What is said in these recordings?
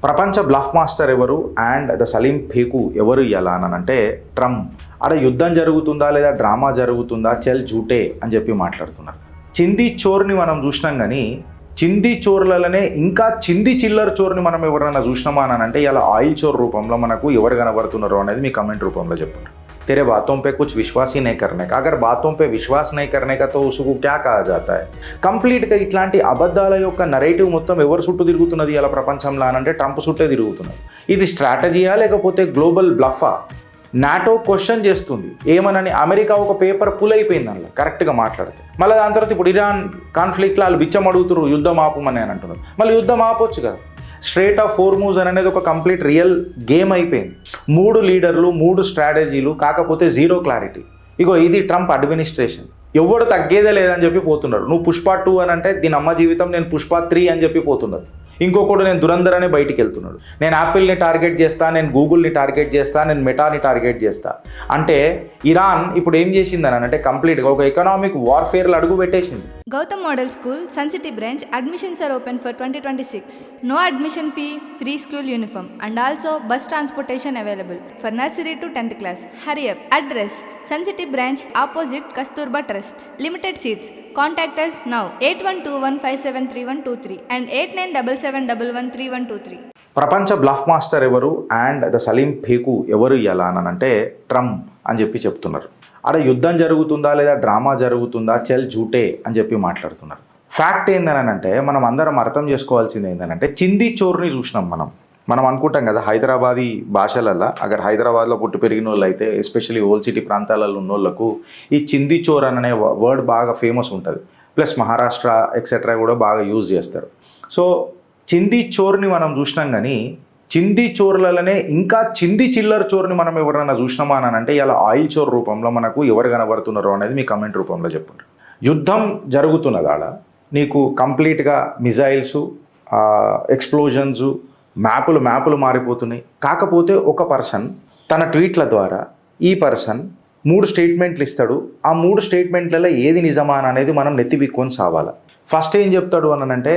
ప్రపంచ bluff master ఎవరు and the Salim fake ఎవరు ఎలా అని అంటే ట్రంప్. ఆడ యుద్ధం జరుగుతుందా లేదా డ్రామా జరుగుతుందా చెల్ జూటే అని చెప్పి మాట్లాడుతున్నారు. చింది చోర్ని మనం చూసినాం కానీ చింది చోర్లలోనే ఇంకా చింది చిల్లర చోర్ని మనం ఎవరైనా చూసినామా అని అంటే ఇలా ఆయిల్ చోర్ రూపంలో మనకు ఎవరు కనబడుతున్నారో అనేది మీ కమెంట్ రూపంలో చెప్పండి. तेरे बातों पे कुछ विश्वास ही नहीं करने का, अगर बातों पे विश्वास नहीं करने का तो उसको क्या कहा जाता है. కంప్లీట్గా ఇట్లాంటి అబద్ధాల యొక్క నరేటివ్ మొత్తం ఎవరు చుట్టూ తిరుగుతున్నది ఇలా ప్రపంచంలో అని అంటే ట్రంప్ చుట్టే తిరుగుతున్నది. ఇది స్ట్రాటజీయా లేకపోతే గ్లోబల్ బ్లఫా? నాటో క్వశ్చన్ చేస్తుంది ఏమనని, అమెరికా ఒక పేపర్ పుల్ అయిపోయింది అందులో కరెక్ట్గా మాట్లాడితే. మళ్ళీ దాని తర్వాత ఇప్పుడు ఇరాన్ కాన్ఫ్లిక్ట్లో వాళ్ళు బిచ్చం అడుగుతున్నారు యుద్ధం ఆపమని అని అంటున్నారు. మళ్ళీ యుద్ధం ఆపొచ్చు కదా. స్ట్రేట్ ఆఫ్ హోర్ముజ్ అనేది ఒక కంప్లీట్ రియల్ గేమ్ అయిపోయింది. 3 లీడర్లు 3 స్ట్రాటజీలు, కాకపోతే జీరో క్లారిటీ. ఇగో ఇది ట్రంప్ అడ్మినిస్ట్రేషన్. ఎవడు తగ్గేదే లేదని చెప్పి పోతున్నారు. నువ్వు పుష్ప 2 అని అంటే దీని అమ్మ జీవితం, నేను పుష్ప 3 అని చెప్పి పోతున్నారు. ఇంకొకడు నేను దురంధర్ అనే బయటికి వెళ్తున్నాడు. నేను యాపిల్ని టార్గెట్ చేస్తా, నేను గూగుల్ని టార్గెట్ చేస్తా, నేను మెటాని టార్గెట్ చేస్తా అంటే ఇరాన్ ఇప్పుడు ఏం చేసిందని అంటే కంప్లీట్గా ఒక ఎకనామిక్ వార్ఫేర్లో అడుగు పెట్టేసింది. Gautam Model School, Sun City branch, admissions are open for 2026. No admission fee, free school uniform and also bus transportation available for nursery to 10th class. Hurry up. Address, Sun City branch opposite Kasturba Trust. Limited seats. Contact us now 8121573123 and 8977113123. ప్రపంచ bluff master ఎవరు and the Salim fake ఎవరు ఎలా అని అంటే Trump అని చెప్పి చెప్తున్నారు. ఆడ యుద్ధం జరుగుతుందా లేదా డ్రామా జరుగుతుందా చెల్ జూటే అని చెప్పి మాట్లాడుతున్నారు. ఫ్యాక్ట్ ఏందని అంటే మనం అందరం అర్థం చేసుకోవాల్సింది ఏంటంటే చింది చోర్ని చూసినాం. మనం అనుకుంటాం కదా హైదరాబాదీ భాషలల్లో, అగర్ హైదరాబాద్లో పుట్టి పెరిగిన వాళ్ళు అయితే ఎస్పెషల్లీ ఓల్డ్ సిటీ ప్రాంతాలలో ఉన్న వాళ్ళకు ఈ చింది చోర్ అనే వర్డ్ బాగా ఫేమస్ ఉంటుంది. ప్లస్ మహారాష్ట్ర ఎక్సెట్రా కూడా బాగా యూజ్ చేస్తారు. సో చింది చోర్ని మనం చూసినాం కానీ చింది చోర్లలోనే ఇంకా చింది చిల్లర చోర్ని మనం ఎవరైనా చూసినామా అని అంటే ఇలా ఆయిల్ చోర్ రూపంలో మనకు ఎవరు కనబడుతున్నారో అనేది మీ కమెంట్ రూపంలో చెప్పండి. యుద్ధం జరుగుతున్నది ఆడ, నీకు కంప్లీట్గా మిజైల్స్, ఎక్స్ప్లోజన్స్, మ్యాపులు మారిపోతున్నాయి. కాకపోతే ఒక పర్సన్ తన ట్వీట్ల ద్వారా ఈ పర్సన్ 3 స్టేట్మెంట్లు ఇస్తాడు. ఆ 3 స్టేట్మెంట్లలో ఏది నిజమా అనేది మనం నెత్తివిక్కొని సావాలి. ఫస్ట్ ఏం చెప్తాడు అని అంటే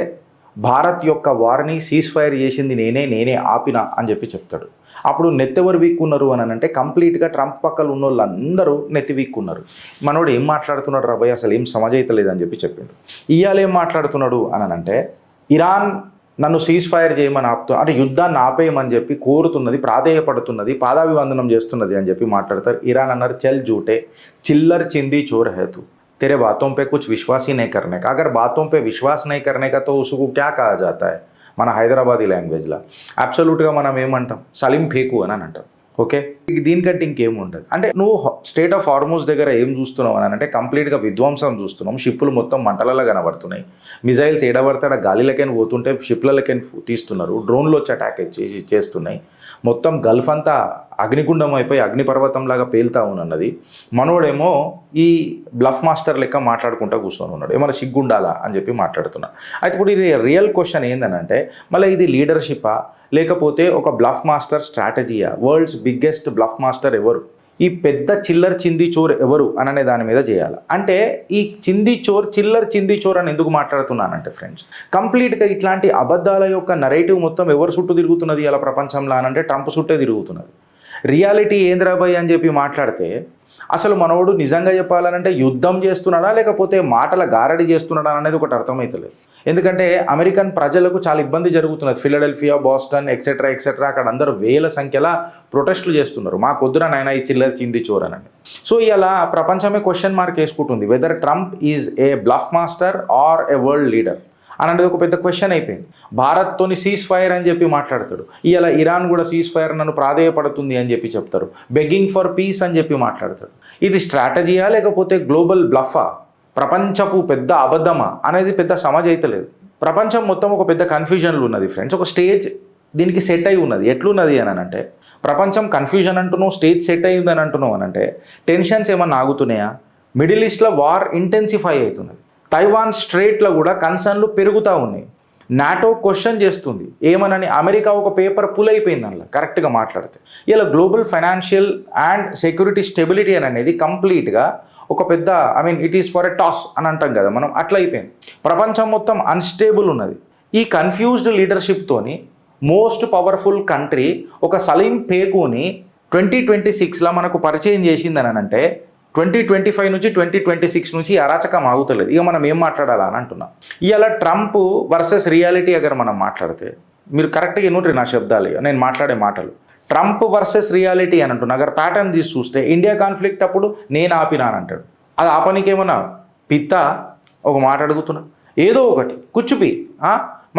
భారత్ యొక్క వార్ని సీజ్ ఫైర్ చేసింది నేనే ఆపిన అని చెప్పి చెప్తాడు. అప్పుడు నెత్తెవరు వీక్కున్నారు అని అంటే కంప్లీట్గా ట్రంప్ పక్కలు ఉన్న వాళ్ళందరూ నెత్తి వీక్కున్నారు. మనోడు ఏం మాట్లాడుతున్నాడు రాబోయ్, అసలు ఏం సమజైతలేదు అని చెప్పి చెప్పిండు. ఇవాళ ఏం మాట్లాడుతున్నాడు అని అంటే ఇరాన్ నన్ను సీజ్ ఫైర్ చేయమని అంటే యుద్ధాన్ని ఆపేయమని చెప్పి కోరుతున్నది, ప్రాధేయపడుతున్నది, పాదాభివందనం చేస్తున్నది అని చెప్పి మాట్లాడతారు. ఇరాన్ అన్నారు చల్ జూటే, చిల్లర చింది చోర్ హేతు, तेरे बातों पे कुछ विश्वास ही नहीं करने का, अगर बातों पे विश्वास नहीं करने का तो उसको क्या कहा जाता है. మన హైదరాబాదీ లాంగ్వేజ్లో అబ్సల్యూట్గా మనం ఏమంటాం, సలీం ఫేకు అని అంటాం. ఓకే, దీనికంటే ఇంకేం ఉంటుంది అంటే నువ్వు స్టేట్ ఆఫ్ హార్మోస్ దగ్గర ఏం చూస్తున్నావు అని అంటే కంప్లీట్గా విధ్వంసం చూస్తున్నాం. షిప్పులు మొత్తం మంటలలో కనబడుతున్నాయి. మిజైల్స్ ఏడబడతాడ గాలిలకైనా పోతుంటే షిప్లకైనా తీస్తున్నారు. డ్రోన్లు వచ్చి అటాక్ చేస్తున్నాయి. మొత్తం గల్ఫ్ అంతా అగ్నిగుండం అయిపోయి అగ్నిపర్వతంలాగా పేలుతా ఉన్నది. మనోడేమో ఈ బ్లఫ్ మాస్టర్ లెక్క మాట్లాడుకుంటూ కూర్చొని ఉన్నాడు. ఏమైనా సిగ్గుండాలా అని చెప్పి మాట్లాడుతున్నా. అయితే ఇప్పుడు ఇది రియల్ క్వశ్చన్ ఏందనంటే మళ్ళీ ఇది లీడర్షిప్పా లేకపోతే ఒక బ్లఫ్ మాస్టర్ స్ట్రాటజీయా? వరల్డ్స్ బిగ్గెస్ట్ బ్లఫ్ మాస్టర్ ఎవరు, ఈ పెద్ద చిల్లర చింది చోర్ ఎవరు అనే దాని మీద చేయాలి. అంటే ఈ చిల్లర చింది చోర్ అని ఎందుకు మాట్లాడుతున్నానంటే ఫ్రెండ్స్, కంప్లీట్గా ఇట్లాంటి అబద్ధాల యొక్క నరేటివ్ మొత్తం ఎవరు చుట్టూ తిరుగుతున్నది ఇలా ప్రపంచంలో అని అంటే ట్రంప్ చుట్టే తిరుగుతున్నది. రియాలిటీ ఏంద్రాబాయ్ అని చెప్పి మాట్లాడితే అసలు మనోడు నిజంగా చెప్పాలనంటే యుద్ధం చేస్తున్నాడా లేకపోతే మాటల గారడి చేస్తున్నాడా అనేది ఒకటి అర్థమవుతలేదు. ఎందుకంటే అమెరికన్ ప్రజలకు చాలా ఇబ్బంది జరుగుతున్నది. ఫిలడెల్ఫియా, బాస్టన్ ఎక్సెట్రా అక్కడ అందరూ వేల సంఖ్యలో ప్రొటెస్టులు చేస్తున్నారు. మాకు వద్దురా నాయన ఈ చిల్లర చింది చోరనని. సో ఇలా ప్రపంచమే క్వశ్చన్ మార్క్ వేసుకుంటుంది whether Trump is a bluff master or a world leader అని అనేది ఒక పెద్ద క్వశ్చన్ అయిపోయింది. భారత్తోని సీజ్ ఫైర్ అని చెప్పి మాట్లాడతాడు. ఇలా ఇరాన్ కూడా సీజ్ ఫైర్ నన్ను ప్రాధేయపడుతుంది అని చెప్పి చెప్తారు. బెగ్గింగ్ ఫర్ పీస్ అని చెప్పి మాట్లాడతాడు. ఇది స్ట్రాటజీయా లేకపోతే గ్లోబల్ బ్లఫా, ప్రపంచపు పెద్ద అబద్ధమా అనేది పెద్ద సమజైతలేదు. ప్రపంచం మొత్తం ఒక పెద్ద కన్ఫ్యూజన్లు ఉన్నది ఫ్రెండ్స్. ఒక స్టేజ్ దీనికి సెట్ అయి ఉన్నది. ఎట్లున్నది అని అంటే ప్రపంచం కన్ఫ్యూజన్ అంటున్నావు, స్టేజ్ సెట్ అయ్యింది అని అంటున్నావు అని అంటే టెన్షన్స్ ఏమన్నా ఆగుతున్నాయా? మిడిల్ ఈస్ట్లో వార్ ఇంటెన్సిఫై అవుతున్నది. తైవాన్ స్ట్రేట్లో కూడా కన్సర్న్లు పెరుగుతూ ఉన్నాయి. నాటో క్వశ్చన్ చేస్తుంది ఏమనని, అమెరికా ఒక పేపర్ పుల్ అయిపోయింది అందులో కరెక్ట్గా మాట్లాడితే. ఇలా global financial and security stability అనేది కంప్లీట్గా ఒక పెద్ద it is for a toss అని అంటాం కదా మనం, అట్లా అయిపోయింది. ప్రపంచం మొత్తం అన్స్టేబుల్ ఉన్నది. ఈ కన్ఫ్యూజ్డ్ లీడర్షిప్తోని మోస్ట్ పవర్ఫుల్ కంట్రీ ఒక సలీం పేకుని 2026లో మనకు పరిచయం చేసిందని అంటే 2025 నుంచి 2026 నుంచి అరాచకం ఆగుతలేదు. ఇక మనం ఏం మాట్లాడాలా అని అంటున్నాం. ఇవాళ ట్రంప్ వర్సెస్ రియాలిటీ అగర్ మనం మాట్లాడితే మీరు కరెక్ట్గా ఎన్నుంటారు నా శబ్దాలు, నేను మాట్లాడే మాటలు. ట్రంప్ వర్సెస్ రియాలిటీ అని అంటున్నా. అగర్ ప్యాటర్న్ తీసి చూస్తే ఇండియా కాన్ఫ్లిక్ట్ అప్పుడు నేను ఆపినా అని అంటాడు. అది ఆపనీకేమన్నా పిత్త ఒక మాట అడుగుతున్నా, ఏదో ఒకటి కుచ్చుపి.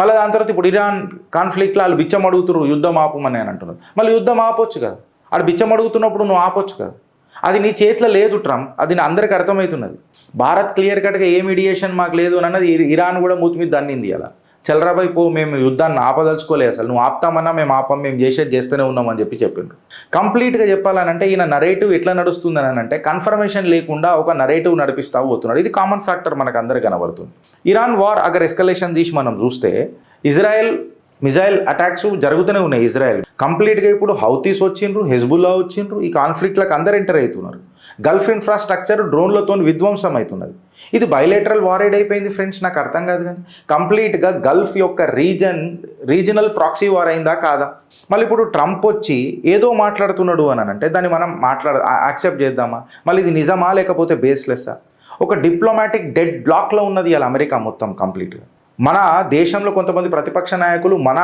మళ్ళీ దాని తర్వాత ఇప్పుడు ఇరాన్ కాన్ఫ్లిక్ట్లో వాళ్ళు బిచ్చం అడుగుతున్నారు యుద్ధం ఆపమని అని అంటున్నారు. మళ్ళీ యుద్ధం ఆపొచ్చు కదా, ఆడు బిచ్చం అడుగుతున్నప్పుడు నువ్వు ఆపొచ్చు కదా. అది నీ చేతిలో లేదు ట్రంప్, అది అందరికి అర్థమవుతున్నది. భారత్ క్లియర్ కట్గా ఏ మీడియేషన్ మాకు లేదు అని అన్నది ఇరాన్ కూడా మూతి మీద దన్నింది. అలా చల్రాబాయ్ పో, మేము యుద్ధాన్ని ఆపదలుచుకోలేదు, అసలు నువ్వు ఆపుతామన్నా మేము ఆపం, మేము చేస్తూనే ఉన్నామని చెప్పిండ్రు. కంప్లీట్గా చెప్పాలనంటే ఈయన నరేటివ్ ఎట్లా నడుస్తుందని అంటే కన్ఫర్మేషన్ లేకుండా ఒక నరేటివ్ నడిపిస్తూ పోతున్నాడు. ఇది కామన్ ఫ్యాక్టర్ మనకు అందరికీ కనబడుతుంది. ఇరాన్ వార్ అగర్ ఎస్కలేషన్ తీసి మనం చూస్తే ఇజ్రాయెల్ మిజైల్ అటాక్స్ జరుగుతూనే ఉన్నాయి. ఇజ్రాయెల్ కంప్లీట్గా ఇప్పుడు హౌతీస్ వచ్చిండ్రు, హెజ్బుల్లా వచ్చిండ్రు, ఈ కాన్ఫ్లిక్ట్లకు అందరు ఎంటర్ అవుతున్నారు. గల్ఫ్ ఇన్ఫ్రాస్ట్రక్చర్ డ్రోన్లతో విధ్వంసం అవుతున్నది. ఇది బైలేటరల్ వారేడ్ అయిపోయింది ఫ్రెండ్స్, నాకు అర్థం కాదు. కానీ కంప్లీట్గా గల్ఫ్ యొక్క రీజనల్ ప్రాక్సీ వార్ అయిందా కాదా? మళ్ళీ ఇప్పుడు ట్రంప్ వచ్చి ఏదో మాట్లాడుతున్నాడు అని అంటే దాన్ని మనం యాక్సెప్ట్ చేద్దామా? మళ్ళీ ఇది నిజమా లేకపోతే బేస్లెస్సా? ఒక డిప్లొమాటిక్ డెడ్ బ్లాక్లో ఉన్నది ఇలా అమెరికా మొత్తం కంప్లీట్గా. మన దేశంలో కొంతమంది ప్రతిపక్ష నాయకులు మన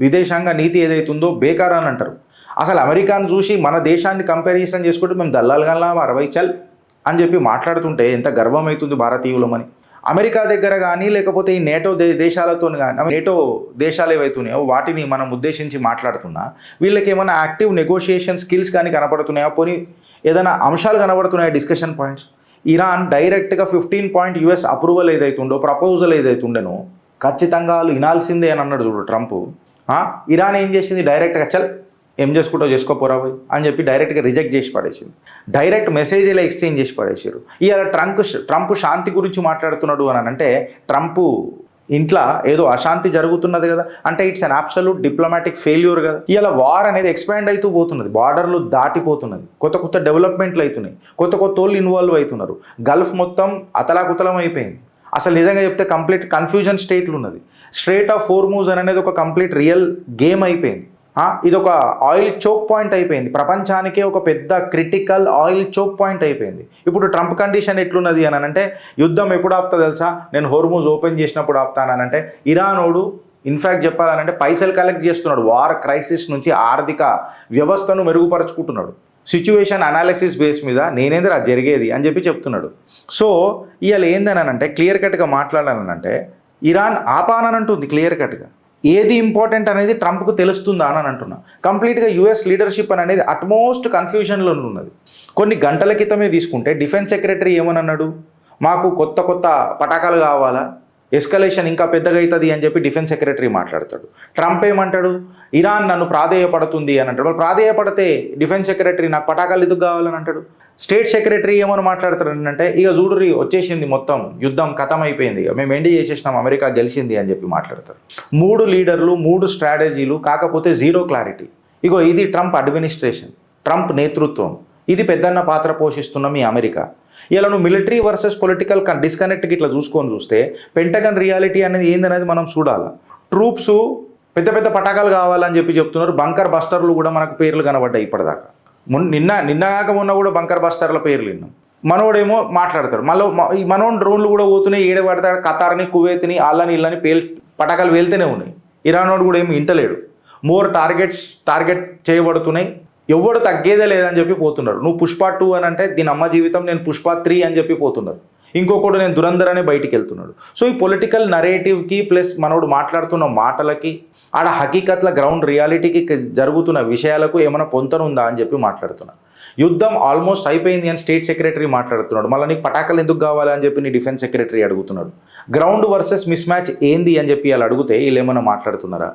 విదేశాంగ నీతి ఏదైతుందో బేకార్ అని అంటారు. అసలు అమెరికాను చూసి మన దేశాన్ని కంపారిజన్ చేసుకుంటే మేము దల్లాలుగా 60 చల్ అని చెప్పి మాట్లాడుతుంటే ఎంత గర్వం అవుతుంది భారతీయులమని. అమెరికా దగ్గర కానీ లేకపోతే ఈ నేటో దేశాలతో కానీ, నేటో దేశాలు ఏవైతున్నాయో వాటిని మనం ఉద్దేశించి మాట్లాడుతున్నా వీళ్ళకి ఏమైనా యాక్టివ్ నెగోషియేషన్ స్కిల్స్ కానీ కనబడుతున్నాయా? పోనీ ఏదైనా అంశాలు కనబడుతున్నాయా డిస్కషన్ పాయింట్స్? ఇరాన్ డైరెక్ట్గా 15 పాయింట్ యుఎస్ అప్రూవల్ ఏదైతుండో, ప్రపోజల్ ఏదైతుండేనో ఖచ్చితంగా వాళ్ళు వినాల్సిందే అని అన్నాడు చూడు ట్రంప్. ఇరాన్ ఏం చేసింది? డైరెక్ట్గా చల్ ఏం చేసుకుంటావు చేసుకోపోరావు అని చెప్పి డైరెక్ట్గా రిజెక్ట్ చేసి పడేసింది. డైరెక్ట్ మెసేజ్ ఇలా ఎక్స్చేంజ్ చేసి పడేసారు. ఇవాళ ట్రంప్ శాంతి గురించి మాట్లాడుతున్నాడు అని అంటే ట్రంప్ ఇంట్లో ఏదో అశాంతి జరుగుతున్నది కదా అంటే it's an absolute diplomatic failure కదా. ఇవాళ వార్ అనేది ఎక్స్పాండ్ అవుతూ పోతున్నది, బార్డర్లు దాటిపోతున్నది, కొత్త డెవలప్మెంట్లు అవుతున్నాయి, కొత్త వాళ్ళు ఇన్వాల్వ్ అవుతున్నారు. గల్ఫ్ మొత్తం అతలాకుతలం అయిపోయింది. అసలు నిజంగా చెప్తే కంప్లీట్ కన్ఫ్యూజన్ స్టేట్లు ఉన్నది. స్ట్రేట్ ఆఫ్ హోర్ముజ్ అనేది ఒక కంప్లీట్ రియల్ గేమ్ అయిపోయింది. ఇది ఒక ఆయిల్ చోక్ పాయింట్ అయిపోయింది. ప్రపంచానికే ఒక పెద్ద క్రిటికల్ ఆయిల్ చోక్ పాయింట్ అయిపోయింది. ఇప్పుడు ట్రంప్ కండిషన్ ఎట్లున్నది అని అంటే యుద్ధం ఎప్పుడు ఆపుతా తెలుసా? నేను హోర్ముజ్ ఓపెన్ చేసినప్పుడు ఆపుతానంటే ఇరానోడు ఇన్ఫ్యాక్ట్ చెప్పాలనంటే పైసలు కలెక్ట్ చేస్తున్నాడు. వార్ క్రైసిస్ నుంచి ఆర్థిక వ్యవస్థను మెరుగుపరుచుకుంటున్నాడు. సిచ్యువేషన్ అనాలిసిస్ బేస్ మీద నేనేంద్ర జరిగేది అని చెప్పి చెప్తున్నాడు. సో ఇవాళ ఏందని అంటే క్లియర్ కట్గా మాట్లాడాలనంటే ఇరాన్ ఆపానంటుంది క్లియర్ కట్గా. ఏది ఇంపార్టెంట్ అనేది ట్రంప్కు తెలుస్తుందా అని అంటున్నా. కంప్లీట్గా యుఎస్ లీడర్షిప్ అనేది అట్మోస్ట్ కన్ఫ్యూజన్లో ఉన్నది. కొన్ని గంటల క్రితమే తీసుకుంటే డిఫెన్స్ సెక్రటరీ ఏమన్నాడు? మాకు కొత్త పటాకాలు కావాలా, ఎస్కలేషన్ ఇంకా పెద్దగా అవుతుంది అని చెప్పి డిఫెన్స్ సెక్రటరీ మాట్లాడతాడు. ట్రంప్ ఏమంటాడు? ఇరాన్ నన్ను ప్రాధేయపడుతుంది అని అంటాడు. వాళ్ళు ప్రాధేయపడితే డిఫెన్స్ సెక్రటరీ నాకు పటాకాలు ఎందుకు కావాలని అంటాడు. స్టేట్ సెక్రటరీ ఏమని మాట్లాడతాడు అంటే ఇక చూడురి వచ్చేసింది మొత్తం యుద్ధం ఖతం అయిపోయింది, ఇక మేము ఎండ్ చేసేసినాం, అమెరికా గెలిచింది అని చెప్పి మాట్లాడతారు. 3 లీడర్లు 3 స్ట్రాటజీలు, కాకపోతే జీరో క్లారిటీ. ఇగో ఇది ట్రంప్ అడ్మినిస్ట్రేషన్, ట్రంప్ నేతృత్వం, ఇది పెద్దన్న పాత్ర పోషిస్తున్న మీ అమెరికా. ఇలా నువ్వు మిలిటరీ వర్సెస్ పొలిటికల్ డిస్కనెక్ట్కి ఇట్లా చూస్తే పెంటగన్ రియాలిటీ అనేది ఏందనేది మనం చూడాలి. ట్రూప్స్ పెద్ద పటాకాలు కావాలని చెప్పి చెప్తున్నారు. బంకర్ బస్టర్లు కూడా మనకు పేర్లు కనబడ్డాయి ఇప్పటిదాకా. నిన్నగాక మొన్న కూడా బంకర్ బస్టర్ల పేర్లు విన్నాం. మనోడేమో మాట్లాడతాడు, మళ్ళీ ఈ మనోడు డ్రోన్లు కూడా పోతున్నాయి, ఏడ పడతాడు ఖతార్ని కువైత్ని వాళ్ళని ఇళ్ళని పటాకాలు వెళ్తూనే ఉన్నాయి. ఇరానోడు కూడా ఏమి ఇంటలేడు. మోర్ టార్గెట్ చేయబడుతున్నాయి, ఎవడు తగ్గేదే లేదని చెప్పి పోతున్నారు. నువ్వు పుష్ప 2 అని అంటే దీని అమ్మ జీవితం, నేను పుష్ప 3 అని చెప్పి పోతున్నారు. ఇంకొకడు నేను దురంధర్ అనే బయటికి వెళ్తున్నాడు. సో ఈ పొలిటికల్ నరేటివ్కి ప్లస్ మనోడు మాట్లాడుతున్న మాటలకి ఆడ హకీకత్ల గ్రౌండ్ రియాలిటీకి జరుగుతున్న విషయాలకు ఏమైనా పొంతనుందా అని చెప్పి మాట్లాడుతున్నా. యుద్ధం ఆల్మోస్ట్ అయిపోయింది అని స్టేట్ సెక్రటరీ మాట్లాడుతున్నాడు. మళ్ళీ నీకు పటాకాలు ఎందుకు కావాలి అని చెప్పి నీ డిఫెన్స్ సెక్రటరీ అడుగుతున్నాడు. గ్రౌండ్ వర్సెస్ మిస్ మ్యాచ్ ఏంది అని చెప్పి వాళ్ళు అడిగితే వీళ్ళు ఏమైనా మాట్లాడుతున్నారా?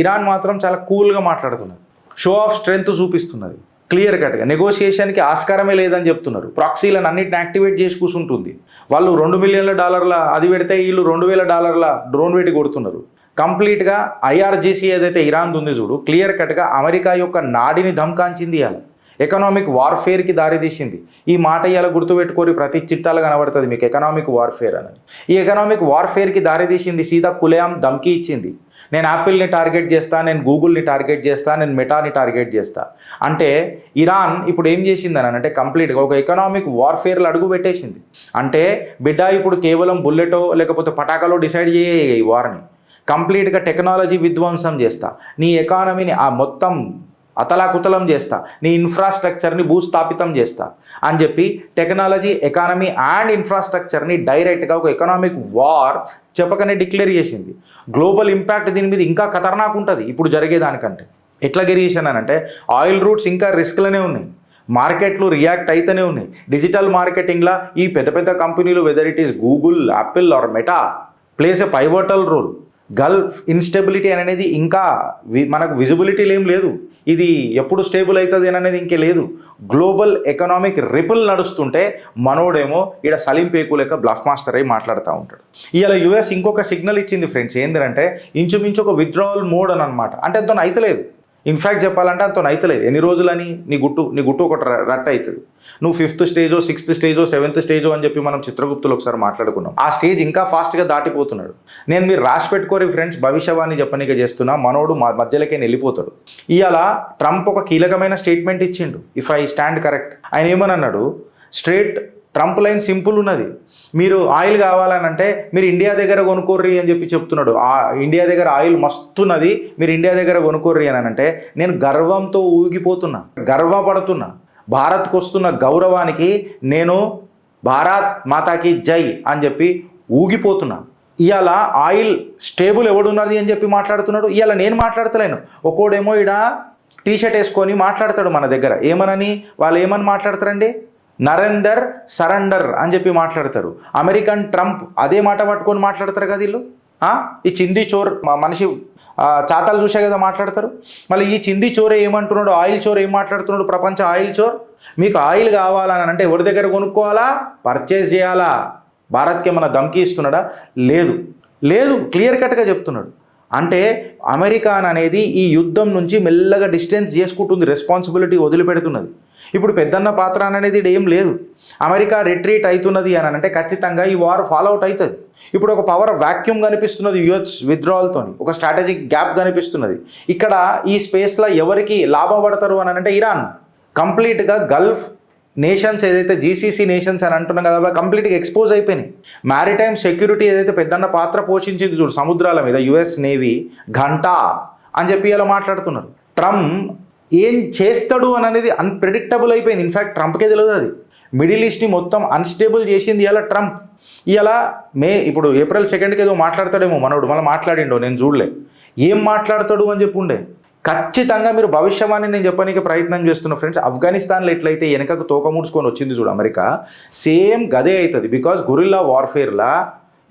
ఇరాన్ మాత్రం చాలా కూల్గా మాట్లాడుతున్నది, షో ఆఫ్ స్ట్రెంగ్త్ చూపిస్తున్నది. క్లియర్ కట్గా నెగోషియేషన్కి ఆస్కారమే లేదని చెప్తున్నారు. ప్రాక్సీలను అన్నిటిని యాక్టివేట్ చేసి కూర్చుంటుంది. వాళ్ళు $2 మిలియన్ల అది పెడితే వీళ్ళు $2,000 డ్రోన్ పెట్టి కొడుతున్నారు. కంప్లీట్గా ఐఆర్జీసీ ఏదైతే ఇరాన్ ఉంది చూడు, క్లియర్ కట్గా అమెరికా యొక్క నాడిని ధమ్కాంచింది. ఇవాళ ఎకనామిక్ వార్ఫేర్కి దారితీసింది. ఈ మాట ఇవాళ గుర్తుపెట్టుకోరి, ప్రతి చిట్టాలు కనబడుతుంది మీకు ఎకనామిక్ వార్ఫేర్ అని. ఈ ఎకనామిక్ వార్ఫేర్కి దారితీసింది, సీదా కులేయాం ధమ్కీ ఇచ్చింది. నేను యాపిల్ని టార్గెట్ చేస్తా, నేను గూగుల్ని టార్గెట్ చేస్తా, నేను మెటాని టార్గెట్ చేస్తా అంటే ఇరాన్ ఇప్పుడు ఏం చేసిందని అంటే కంప్లీట్గా ఒక ఎకనామిక్ వార్ఫేర్లో అడుగు పెట్టేసింది. అంటే బిడ్డ ఇప్పుడు కేవలం బుల్లెటో లేకపోతే పటాకాలో డిసైడ్ చేయ ఈ వార్ని, కంప్లీట్గా టెక్నాలజీ విధ్వంసం చేస్తా, నీ ఎకానమీని ఆ మొత్తం అతలాకుతలం చేస్తా, నీ ఇన్ఫ్రాస్ట్రక్చర్ని భూస్థాపితం చేస్తా అని చెప్పి టెక్నాలజీ, ఎకానమీ అండ్ ఇన్ఫ్రాస్ట్రక్చర్ని డైరెక్ట్గా ఒక ఎకనామిక్ వార్ చెప్పకనే డిక్లేర్ చేసింది. గ్లోబల్ ఇంపాక్ట్ దీని మీద ఇంకా ఖతర్నాక్ ఉంటుంది ఇప్పుడు జరిగేదానికంటే. ఎట్లా గెలిచేసానంటే ఆయిల్ రూట్స్ ఇంకా రిస్క్లనే ఉన్నాయి, మార్కెట్లు రియాక్ట్ అయితేనే ఉన్నాయి. డిజిటల్ మార్కెటింగ్లో ఈ పెద్ద పెద్ద కంపెనీలు whether it is Google, Apple or Meta plays a pivotal role. Gulf instability అనేది ఇంకా మనకు విజిబిలిటీ ఏం లేదు, ఇది ఎప్పుడు స్టేబుల్ అవుతుంది అనేది ఇంకే లేదు. గ్లోబల్ ఎకనామిక్ రిపుల్ నడుస్తుంటే మనోడేమో ఇక్కడ సలీం పేకు లెక్క బ్లఫ్ మాస్టర్ అయి మాట్లాడుతూ ఉంటాడు. ఇవాళ యుఎస్ ఇంకొక సిగ్నల్ ఇచ్చింది ఫ్రెండ్స్, ఏంటంటే ఇంచుమించు ఒక విత్డ్రావల్ మోడ్ అని అనమాట. అంటే అంత అయితలేదు, ఇన్ఫ్యాక్ట్ చెప్పాలంటే అంత అయితలేదు. ఎన్ని రోజులని నీ గుట్టు ఒకటి రట్ అవుతుంది. నువ్వు 5th స్టేజో 6th స్టేజో 7th స్టేజో అని చెప్పి మనం చిత్రగుప్తులు ఒకసారి మాట్లాడుకున్నాం. ఆ స్టేజ్ ఇంకా ఫాస్ట్గా దాటిపోతున్నాడు. నేను మీరు రాసి పెట్టుకోరు ఫ్రెండ్స్, భవిష్యవాణి చెప్పనిక చేస్తున్నా, మనోడు మధ్యలోకి వెళ్ళిపోతాడు. ఇవాళ ట్రంప్ ఒక కీలకమైన స్టేట్మెంట్ ఇచ్చిండు, ఇఫ్ ఐ స్టాండ్ కరెక్ట్. ఆయన ఏమని అన్నాడు, ట్రంప్ లైన్ సింపుల్ ఉన్నది, మీరు ఆయిల్ కావాలనంటే మీరు ఇండియా దగ్గర కొనుక్కోర్రి అని చెప్పి చెప్తున్నాడు. ఇండియా దగ్గర ఆయిల్ మస్తున్నది, మీరు ఇండియా దగ్గర కొనుక్కోర్రి అని అంటే నేను గర్వంతో ఊగిపోతున్నా, గర్వపడుతున్నా. భారత్కు వస్తున్న గౌరవానికి నేను భారత్ మాతాకి జై అని చెప్పి ఊగిపోతున్నా. ఇవాళ ఆయిల్ స్టేబుల్ ఎవడున్నది అని చెప్పి మాట్లాడుతున్నాడు. ఇవాళ నేను మాట్లాడతలేను, ఒక్కోడేమో ఈడ టీషర్ట్ వేసుకొని మాట్లాడతాడు మన దగ్గర. ఏమనని వాళ్ళు ఏమని మాట్లాడతారండి, నరేందర్ సరెండర్ అని చెప్పి మాట్లాడతారు. అమెరికన్ ట్రంప్ అదే మాట పట్టుకొని మాట్లాడతారు కదా వీళ్ళు. ఈ చింది చోర్ మనిషి చాతాలు చూసే కదా మాట్లాడతారు. మళ్ళీ ఈ చింది చోరే ఏమంటున్నాడు, ఆయిల్ చోర్ ఏం మాట్లాడుతున్నాడు, ప్రపంచ ఆయిల్ చోర్. మీకు ఆయిల్ కావాలని అంటే ఎవరి దగ్గర కొనుక్కోవాలా, పర్చేజ్ చేయాలా? భారత్కి ఏమైనా ధమ్కి ఇస్తున్నాడా? లేదు, క్లియర్ కట్గా చెప్తున్నాడు. అంటే అమెరికా అనేది ఈ యుద్ధం నుంచి మెల్లగా డిస్టెన్స్ చేసుకుంటుంది, రెస్పాన్సిబిలిటీ వదిలిపెడుతున్నది. ఇప్పుడు పెద్దన్న పాత్ర అనేది ఏం లేదు. అమెరికా రిట్రీట్ అవుతున్నది అని అంటే ఖచ్చితంగా ఈ వార్ ఫాలో అవుట్ అవుతుంది. ఇప్పుడు ఒక పవర్ వాక్యూమ్ కనిపిస్తున్నది యుఎస్ విత్డ్రావల్తో, ఒక స్ట్రాటజిక్ గ్యాప్ కనిపిస్తున్నది. ఇక్కడ ఈ స్పేస్లో ఎవరికి లాభపడతారు అని అంటే ఇరాన్. కంప్లీట్గా గల్ఫ్ నేషన్స్ ఏదైతే జీసీసీ నేషన్స్ అని అంటున్నాం కదా, కంప్లీట్గా ఎక్స్పోజ్ అయిపోయినాయి. మ్యారిటైమ్ సెక్యూరిటీ ఏదైతే పెద్దన్న పాత్ర పోషించింది చూడు సముద్రాల మీద, యుఎస్ నేవీ గంటా అని చెప్పి ఇలా మాట్లాడుతున్నారు. ట్రంప్ ఏం చేస్తాడు అనేది అన్ప్రెడిక్టబుల్ అయిపోయింది. ఇన్ఫ్యాక్ట్ ట్రంప్కే తెలియదు అది. మిడిల్ ఈస్ట్ని మొత్తం అన్స్టేబుల్ చేసింది ఇలా ట్రంప్. ఇలా ఇప్పుడు ఏప్రిల్ 2కి ఏదో మాట్లాడతాడేమో మనోడు, మళ్ళీ మాట్లాడిండో నేను చూడలే. ఏం మాట్లాడతాడు అని చెప్పి ఉండే. ఖచ్చితంగా మీరు భవిష్యవాణి నేను చెప్పడానికి ప్రయత్నం చేస్తున్న ఫ్రెండ్స్, ఆఫ్ఘనిస్తాన్లో ఎట్లయితే వెనకకు తోక ముడుచుకొని వచ్చింది చూడు అమెరికా, సేమ్ గదే అవుతుంది. బికాజ్ గురిల్లా వార్ఫేర్లా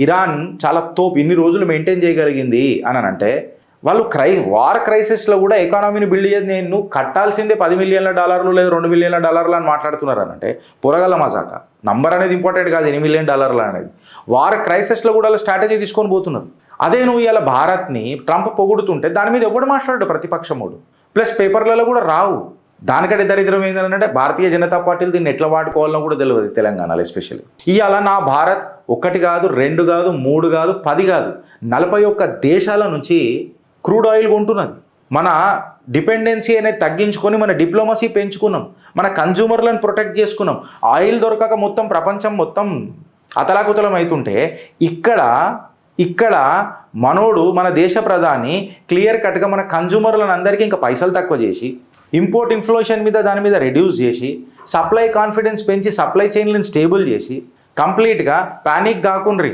ఇరాన్ చాలా ఇన్ని రోజులు మెయింటైన్ చేయగలిగింది అని అంటే వాళ్ళు వార్ క్రైసిస్లో కూడా ఎకానమీని బిల్డ్ చేసి నేను కట్టాల్సిందే $10 మిలియన్ల లేదా $2 మిలియన్ల అని మాట్లాడుతున్నారు అని అంటే పొరగల మజాక. నంబర్ అనేది ఇంపార్టెంట్ కాదు, $8 మిలియన్ అనేది. వార్ క్రైసిస్లో కూడా వాళ్ళు స్ట్రాటజీ తీసుకొని పోతున్నారు. అదే నువ్వు ఇలా భారత్ని ట్రంప్ పొగుడుతుంటే దాని మీద ఎవడు మాట్లాడు, ప్రతిపక్షముడు. ప్లస్ పేపర్లలో కూడా రావు. దానికంటే దరిద్రం ఏంటంటే భారతీయ జనతా పార్టీలు దీన్ని ఎట్లా వాడుకోవాలనో కూడా తెలియదు తెలంగాణలో ఎస్పెషల్లీ. ఇవాళ నా భారత్ 1 కాదు 2 కాదు 3 కాదు 10 కాదు 41 దేశాల నుంచి క్రూడ్ ఆయిల్ కొంటున్నది. మన డిపెండెన్సీ అనేది తగ్గించుకొని మన డిప్లొమసీ పెంచుకున్నాం, మన కన్జ్యూమర్లను ప్రొటెక్ట్ చేసుకున్నాం. ఆయిల్ దొరకక మొత్తం ప్రపంచం మొత్తం అతలాకుతలం అవుతుంటే ఇక్కడ మనోడు మన దేశ ప్రధాని క్లియర్ కట్గా మన కన్జ్యూమర్లను అందరికీ ఇంకా పైసలు తక్కువ చేసి, ఇంపోర్ట్ ఇన్ఫ్లేషన్ మీద దాని మీద రెడ్యూస్ చేసి, సప్లై కాన్ఫిడెన్స్ పెంచి సప్లై చైన్లను స్టేబుల్ చేసి, కంప్లీట్గా ప్యానిక్ కాకుండ్రి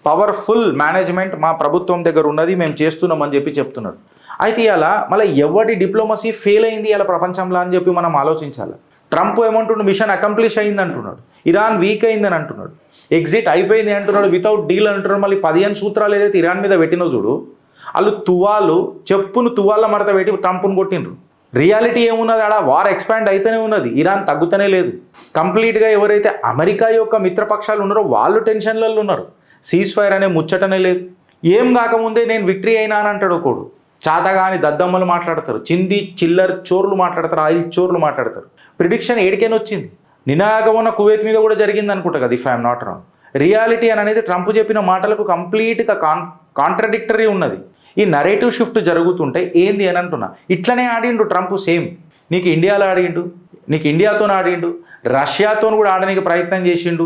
పవర్ఫుల్ మేనేజ్మెంట్ మా ప్రభుత్వం దగ్గర ఉన్నది, మేము చేస్తున్నామని చెప్పి చెప్తున్నాడు. అయితే ఇలా మళ్ళీ ఎవరి డిప్లొమసీ ఫెయిల్ అయింది ఇలా ప్రపంచంలో అని చెప్పి మనం ఆలోచించాలి. ట్రంప్ ఏమంటున్నాడు, మిషన్ అకంప్లిష్ అయింది అంటున్నాడు, ఇరాన్ వీక్ అయిందని అంటున్నాడు, ఎగ్జిట్ అయిపోయింది అంటున్నాడు, వితౌట్ డీల్ అంటున్నాడు. మళ్ళీ 15 సూత్రాలు ఏదైతే ఇరాన్ మీద పెట్టినో చూడు, వాళ్ళు చెప్పును తువాళ్ళ మడత పెట్టి ట్రంప్ను కొట్టిండ్రు. రియాలిటీ ఏమున్నది, ఆడ వార్ ఎక్స్పాండ్ అయితేనే ఉన్నది, ఇరాన్ తగ్గుతూనే లేదు. కంప్లీట్గా ఎవరైతే అమెరికా యొక్క మిత్రపక్షాలు ఉన్నారో వాళ్ళు టెన్షన్లలో ఉన్నారు. సీజ్ ఫైర్ అనే ముచ్చటనే లేదు. ఏం కాకముందే నేను విక్టరీ అయినా అని అంటాడు ఒకడు. చాతగాని దద్దమ్మలు మాట్లాడతారు, చింది చిల్లర్ చోర్లు మాట్లాడతారు, ఆయిల్ చోర్లు మాట్లాడతారు. ప్రిడిక్షన్ ఏడికైనా వచ్చింది. నినాగా ఉన్న కువైత్ మీద కూడా జరిగింది అనుకుంటా కదా, if I'm not wrong. Reality అని అనేది ట్రంప్ చెప్పిన మాటలకు కంప్లీట్గా కాంట్రడిక్టరీ ఉన్నది. ఈ నరేటివ్ షిఫ్ట్ జరుగుతుంటే ఏంది అని అంటున్నా. ఇట్లనే ఆడిండు ట్రంప్ సేమ్. నీకు ఇండియాలో ఆడిండు, నీకు ఇండియాతో ఆడిండు, రష్యాతో కూడా ఆడడానికి ప్రయత్నం చేసిండు,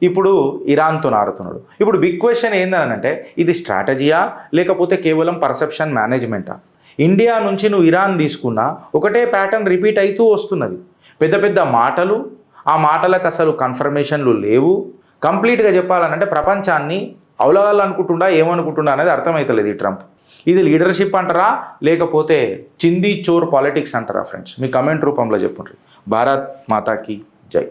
ఇప్పుడు ఇరాన్తో ఆడుతున్నాడు. ఇప్పుడు బిగ్ క్వశ్చన్ ఏందని అంటే ఇది స్ట్రాటజీయా లేకపోతే కేవలం పర్సెప్షన్ మేనేజ్మెంటా? ఇండియా నుంచి నువ్వు ఇరాన్ తీసుకున్నా ఒకటే ప్యాటర్న్ రిపీట్ అవుతూ వస్తున్నది. పెద్ద పెద్ద మాటలు, ఆ మాటలకు అసలు కన్ఫర్మేషన్లు లేవు. కంప్లీట్గా చెప్పాలనంటే ప్రపంచాన్ని అవలగాలనుకుంటుండా ఏమనుకుంటుండా అనేది అర్థమవుతలేదు ఈ ట్రంప్. ఇది లీడర్షిప్ అంటారా లేకపోతే చింది చోర్ పాలిటిక్స్ అంటారా ఫ్రెండ్స్? మీ కమెంట్ రూపంలో చెప్పుండ్రి. భారత్ మాతాకి జై.